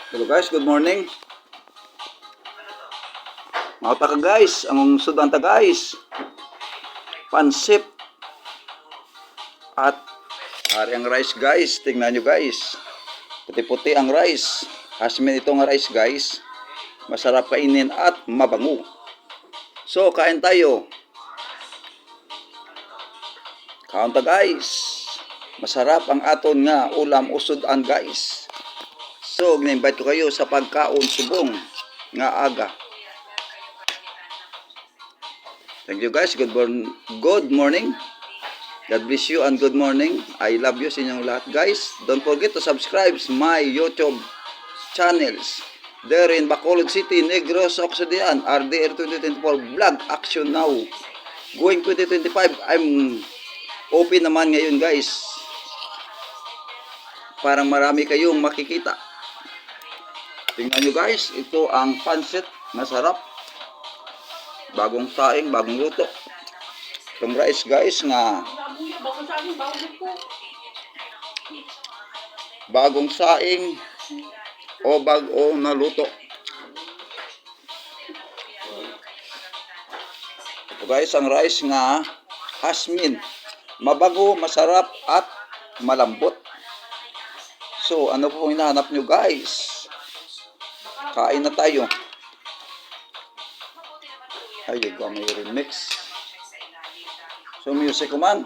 Hello guys, good morning. Mga taka guys, ang sudan ta guys. Pansip at ari ang rice guys. Tingnan nyo guys. Puti-puti ang rice. Hasmin itong rice guys. Masarap kainin at mabango. So, kain tayo. Kain ta guys. Masarap ang aton nga ulam usudan guys. So, gina-invite ko kayo sa pagkaon subong nga aga. Thank you guys. Good morning. God bless you and good morning. I love you sa inyong lahat guys. Don't forget to subscribe my YouTube channels. There in Bacolod City, Negros Occidental, RDR 2024 Vlog Action Now. Going 2025, I'm open naman ngayon guys. Parang marami kayong makikita. Tingnan nyo guys, ito ang pancit. Masarap. Bagong saing, bagong luto. Itong rice guys nga bagong saing o bago na luto. Ito guys ang rice nga hasmin. Mabago, masarap at malambot. So ano po hinahanap nyo guys? Kain na tayo. Ay, di ba may remix? So, music man.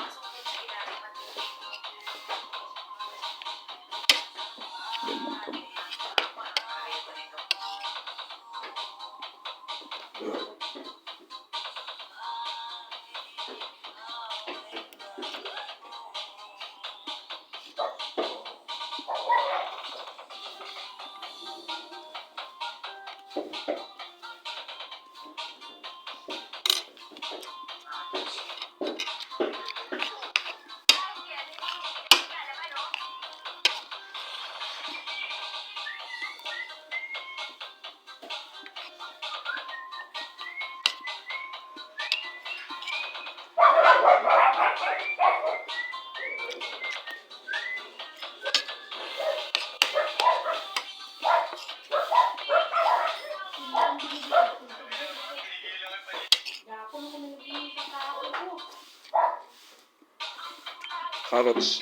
Carrots.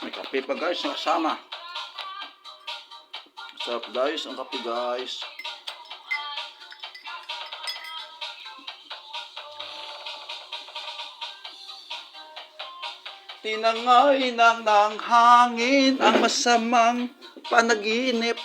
May kape pa guys, nakasama. Sarap guys, ang kape guys. Tinangay ng hangin ang masamang panaginip.